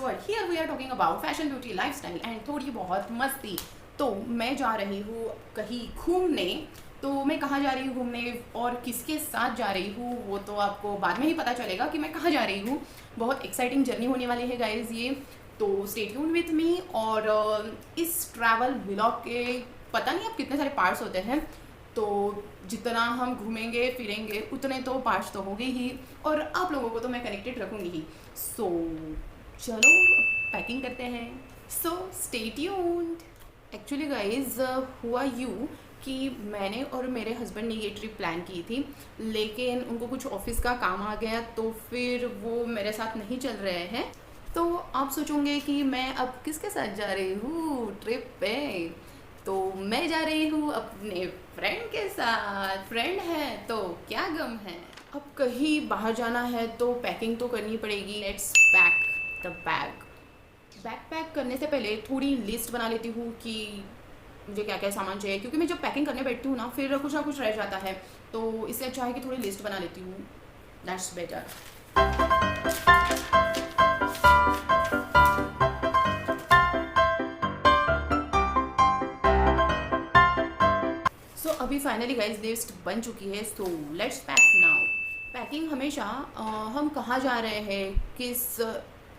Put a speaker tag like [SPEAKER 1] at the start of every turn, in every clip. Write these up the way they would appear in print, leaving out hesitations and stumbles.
[SPEAKER 1] Password. Here we are talking about fashion, beauty, lifestyle and थोड़ी बहुत मस्ती। तो मैं जा रही हूँ कहीं घूमने। तो मैं कहाँ जा रही हूँ घूमने और किसके साथ जा रही हूँ वो तो आपको बाद में ही पता चलेगा कि मैं कहाँ जा रही हूँ। बहुत एक्साइटिंग जर्नी होने वाली है गाइज ये, तो स्टे ट्यून विथ मी। और इस ट्रैवल व्लॉग के पता नहीं अब कितने सारे पार्ट्स होते हैं, तो जितना हम घूमेंगे फिरेंगे उतने तो पार्ट्स तो होंगे ही, और आप लोगों को तो मैं कनेक्टेड रखूँगी ही। सो चलो पैकिंग करते हैं। So stay tuned. Actually guys हुआ यूँ कि मैंने और मेरे हस्बैंड ने ये ट्रिप प्लान की थी, लेकिन उनको कुछ ऑफिस का काम आ गया तो फिर वो मेरे साथ नहीं चल रहे हैं। तो आप सोचोगे कि मैं अब किसके साथ जा रही हूँ ट्रिप पे, तो मैं जा रही हूँ अपने फ्रेंड के साथ। फ्रेंड है तो क्या गम है। अब कहीं बाहर जाना है तो पैकिंग तो करनी पड़ेगी। Let's pack the bag. Bag pack करने से पहले थोड़ी लिस्ट बना लेती हूँ कि मुझे क्या क्या सामान चाहिए, क्योंकि मैं जब पैकिंग करने बैठती हूँ ना फिर कुछ ना कुछ रह जाता है, तो इससे अच्छा है कि थोड़ी लिस्ट बना लेती हूँ। That's better. सो अभी फाइनली गाइस लिस्ट बन चुकी है, so let's pack now. Packing हमेशा हम कहाँ जा रहे हैं, किस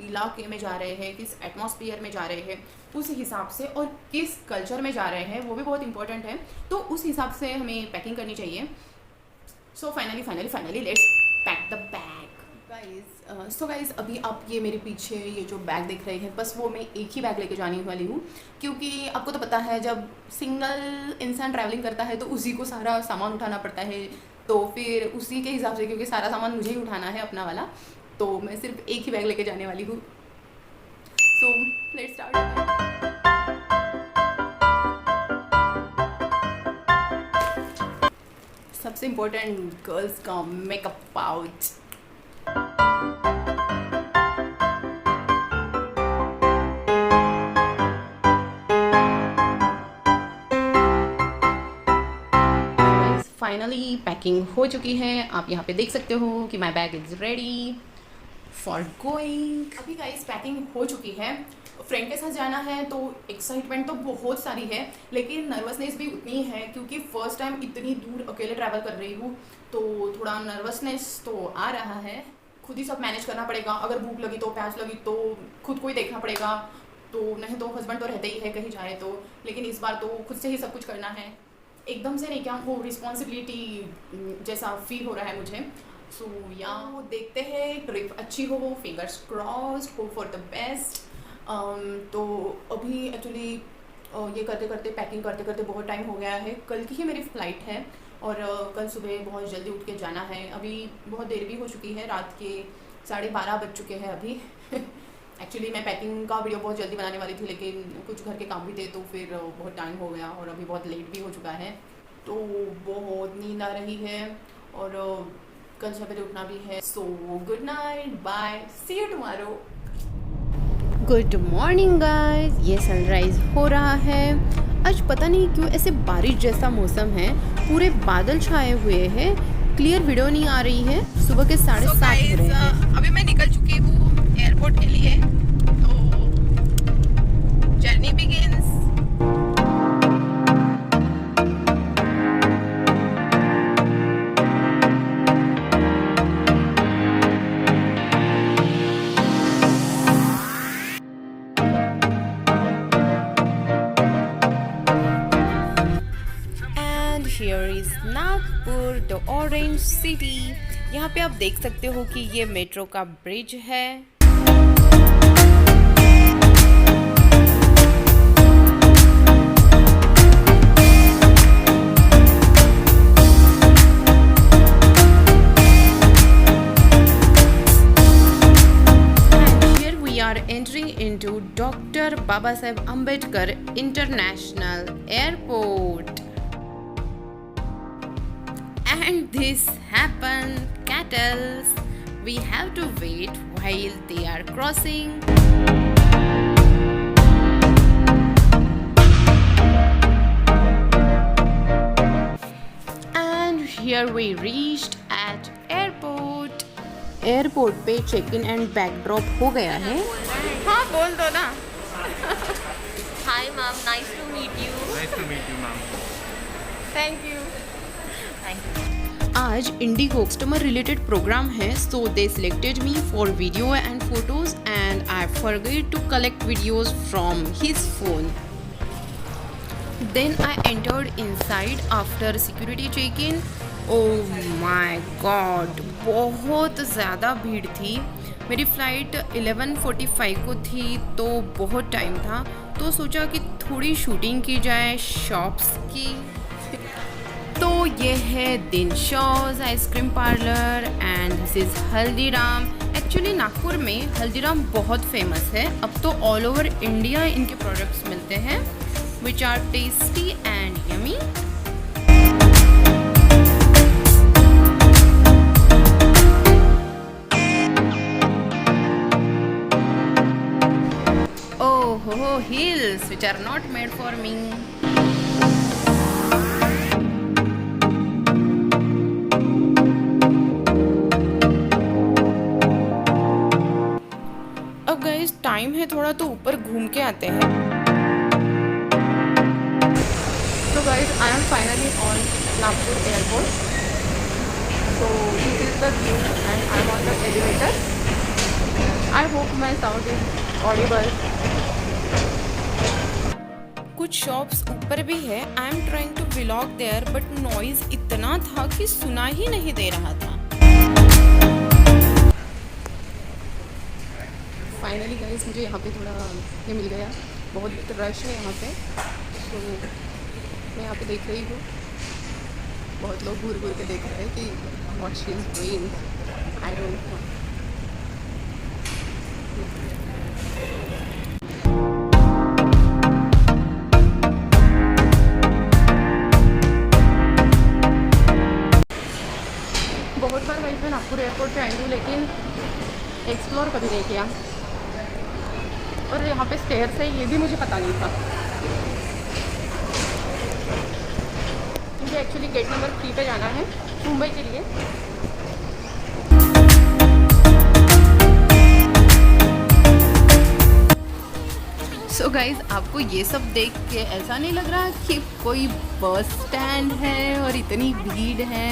[SPEAKER 1] इलाके में जा रहे हैं, किस एटमॉस्फेयर में जा रहे हैं उस हिसाब से, और किस कल्चर में जा रहे हैं वो भी बहुत इंपॉर्टेंट है, तो उस हिसाब से हमें पैकिंग करनी चाहिए। So finally let's pack the bag guys. So guys अभी आप ये मेरे पीछे ये जो बैग देख रहे हैं, बस वो मैं एक ही बैग लेके जाने वाली हूँ, क्योंकि आपको तो पता है जब सिंगल इंसान ट्रैवलिंग करता है तो उसी को सारा सामान उठाना पड़ता है, तो फिर उसी के हिसाब से, क्योंकि सारा सामान मुझे ही उठाना है अपना वाला, तो मैं सिर्फ एक ही बैग लेके जाने वाली हूँ। So let's start. सबसे इम्पोर्टेंट गर्ल्स का मेकअप पाउच। फाइनली पैकिंग हो चुकी है, आप यहाँ पे देख सकते हो कि my bag is ready for going. अभी गाइस पैकिंग हो चुकी है। फ्रेंड के साथ जाना है तो एक्साइटमेंट तो बहुत सारी है, लेकिन नर्वसनेस भी उतनी है, क्योंकि फ़र्स्ट टाइम इतनी दूर अकेले ट्रैवल कर रही हूँ, तो थोड़ा नर्वसनेस तो आ रहा है। खुद ही सब मैनेज करना पड़ेगा, अगर भूख लगी तो प्यास लगी तो खुद को ही देखना पड़ेगा, तो नहीं तो हस्बैंड तो रहते ही है कहीं जाए तो, लेकिन इस बार तो खुद से ही सब कुछ करना है। एकदम से नहीं, क्या वो रिस्पॉन्सिबिलिटी जैसा फील हो रहा है मुझे। सो या वो देखते हैं, ट्रिप अच्छी हो, fingers crossed, hope for the best. तो अभी एक्चुअली ये करते करते पैकिंग करते करते बहुत टाइम हो गया है। कल की ही मेरी फ़्लाइट है और कल सुबह बहुत जल्दी उठ के जाना है। अभी बहुत देर भी हो चुकी है, रात के 12:30 बज चुके हैं अभी। एक्चुअली मैं पैकिंग का वीडियो बहुत जल्दी बनाने वाली थी, लेकिन कुछ घर के काम भी थे तो फिर बहुत टाइम हो गया और अभी बहुत लेट भी हो चुका है, तो बहुत नींद आ रही है और कल सवेरे उठना भी है। So good night, bye, see you tomorrow. Good morning guys, ये सनराइज हो रहा है। आज पता नहीं क्यों ऐसे बारिश जैसा मौसम है, पूरे बादल छाए हुए हैं, क्लियर वीडियो नहीं आ रही है। सुबह के 7:30 हो रहे हैं। अभी मैं निकल चुकी हूँ एयरपोर्ट के लिए, तो journey begins. Here is Nagpur, the orange city. यहाँ पे आप देख सकते हो कि ये मेट्रो का ब्रिज है। And here we are entering into Dr. Babasaheb Ambedkar International Airport. And this happen cattles. We have to wait while they are crossing. And here we reached at airport. Airport पे check in and bag drop हो गया है। हाँ बोल दो ना।
[SPEAKER 2] Hi ma'am, nice to meet you.
[SPEAKER 3] Nice to meet you, ma'am.
[SPEAKER 1] Thank you.
[SPEAKER 2] Thank you.
[SPEAKER 1] आज IndiGo customer related program है, so they selected me for video and photos and I forget to collect videos from his phone. Then I entered inside after security check-in. Oh my God, बहुत ज़्यादा भीड़ थी। मेरी flight 11:45 को थी तो बहुत टाइम था, तो सोचा कि थोड़ी शूटिंग की जाए शॉप्स की। तो ये है Dinshaw's ice cream parlour and this is Haldiram. Actually Nagpur में हल्दीराम बहुत फेमस है, अब तो ऑल ओवर इंडिया इनके प्रोडक्ट्स मिलते हैं which are tasty and yummy. Oh, heels which are not made for me. अब गाइस टाइम है थोड़ा, तो ऊपर घूम के आते हैं। So guys, I am finally on Nagpur airport. So this is the view and I am on the elevator. I hope my sound is audible. कुछ शॉप्स ऊपर भी है। I am trying to vlog there, but noise इतना था कि सुना ही नहीं दे रहा था। Finally guys, मुझे यहाँ पे थोड़ा ये मिल गया, बहुत रश है यहाँ पे। तो मैं यहाँ पे देख रही हूँ, बहुत लोग घूर घूर के देख रहे हैं कि what she is doing, I don't know. बहुत बार वहीं पे नागपुर एयरपोर्ट पे आई हूँ, लेकिन एक्सप्लोर कभी नहीं किया। और यहाँ पे स्टेयर्स है, ये भी मुझे पता नहीं था। मुझे एक्चुअली गेट नंबर 3 पे जाना है मुंबई के लिए। सो गाइज, आपको ये सब देख के ऐसा नहीं लग रहा कि कोई बस स्टैंड है और इतनी भीड़ है?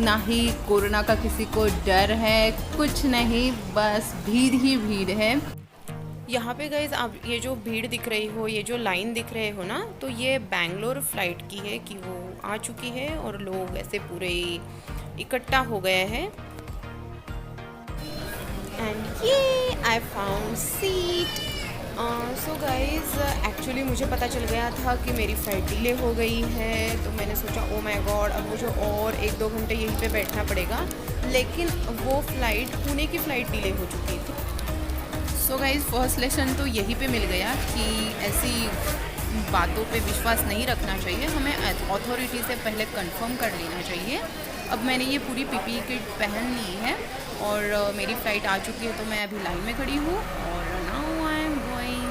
[SPEAKER 1] ना ही कोरोना का किसी को डर है, कुछ नहीं, बस भीड़ ही भीड़ है। यहाँ पे गाइज आप ये जो भीड़ दिख रही हो, ये जो लाइन दिख रहे हो ना, तो ये बैंगलोर फ्लाइट की है कि वो आ चुकी है और लोग ऐसे पूरे इकट्ठा हो गए हैं। एंड ये I found seat. So guys actually मुझे पता चल गया था कि मेरी फ़्लाइट डिले हो गई है, तो मैंने सोचा ओ माय गॉड, अब मुझे और 1-2 घंटे यहीं पे बैठना पड़ेगा। लेकिन वो फ़्लाइट, पुणे की फ़्लाइट डिले हो चुकी थी। सो गाइज फर्स्ट लेसन तो यहीं पे मिल गया कि ऐसी बातों पे विश्वास नहीं रखना चाहिए, हमें अथॉरिटी से पहले कंफर्म कर लेना चाहिए। अब मैंने ये पूरी पीपीई किट पहन ली है और मेरी फ़्लाइट आ चुकी है, तो मैं अभी लाइन में खड़ी हूँ और now I am going.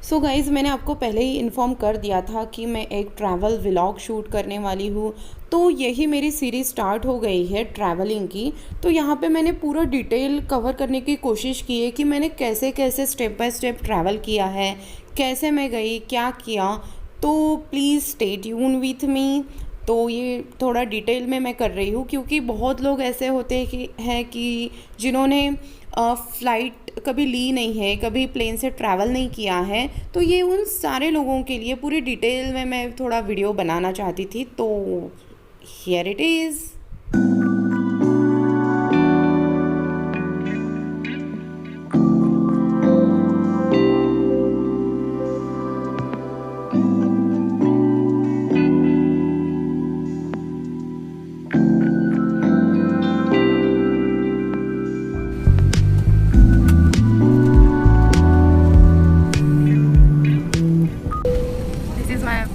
[SPEAKER 1] So guys, मैंने आपको पहले ही इन्फॉर्म कर दिया था कि मैं एक ट्रैवल व्लॉग शूट करने वाली हूँ, तो यही मेरी सीरीज़ स्टार्ट हो गई है ट्रैवलिंग की। तो यहाँ पे मैंने पूरा डिटेल कवर करने की कोशिश की है कि मैंने कैसे कैसे स्टेप बाय स्टेप ट्रैवल किया है, कैसे मैं गई, क्या किया। तो please stay tune with me. तो ये थोड़ा डिटेल में मैं कर रही हूँ, क्योंकि बहुत लोग ऐसे होते हैं कि जिन्होंने फ़्लाइट कभी ली नहीं है, कभी प्लेन से ट्रैवल नहीं किया है। तो ये उन सारे लोगों के लिए पूरी डिटेल में मैं थोड़ा वीडियो बनाना चाहती थी। तो here it is.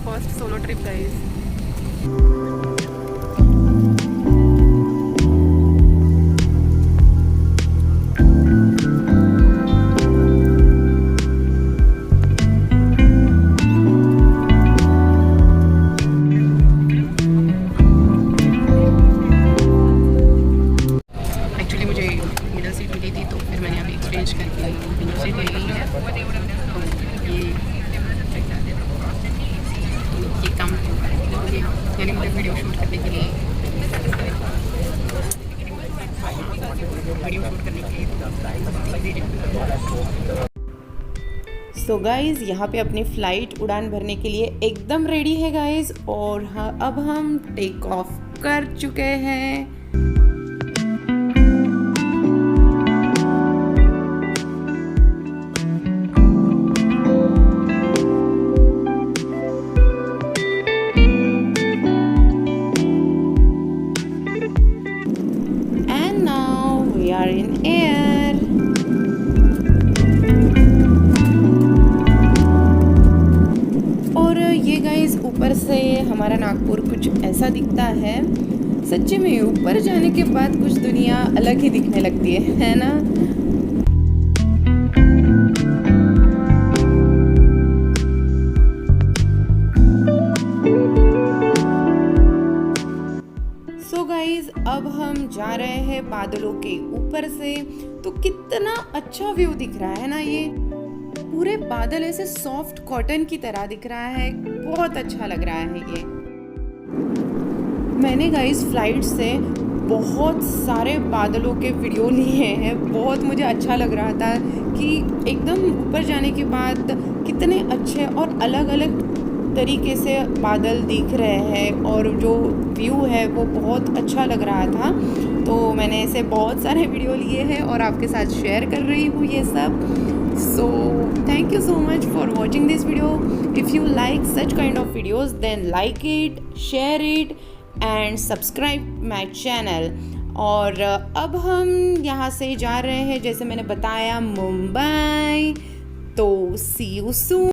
[SPEAKER 1] First solo trip, guys. करके नीचे ले गई है। ये काम यानी मुझे वीडियो शूट करने के लिए सो गाइज़ यहाँ पे अपनी फ़्लाइट उड़ान भरने के लिए एकदम रेडी है गाइज़। और हाँ, अब हम टेक ऑफ कर चुके हैं। And now we are in air. ये गाइस ऊपर से हमारा नागपुर कुछ ऐसा दिखता है। सच्ची में ऊपर जाने के बाद कुछ दुनिया अलग ही दिखने लगती है ना। सो गाइस अब हम जा रहे हैं बादलों के ऊपर से। तो कितना अच्छा व्यू दिख रहा है ना। ये पूरे बादल ऐसे सॉफ्ट कॉटन की तरह दिख रहा है। बहुत अच्छा लग रहा है ये। मैंने गाइस फ्लाइट से बहुत सारे बादलों के वीडियो लिए हैं। बहुत मुझे अच्छा लग रहा था कि एकदम ऊपर जाने के बाद कितने अच्छे और अलग अलग तरीके से बादल दिख रहे हैं और जो व्यू है वो बहुत अच्छा लग रहा था। तो मैंने ऐसे बहुत सारे वीडियो लिए हैं और आपके साथ शेयर कर रही हूँ ये सब। So thank you so much for watching this video. If you like such kind of videos then like it, share it and subscribe my channel. और अब हम यहाँ से जा रहे हैं जैसे मैंने बताया मुंबई। तो see you soon.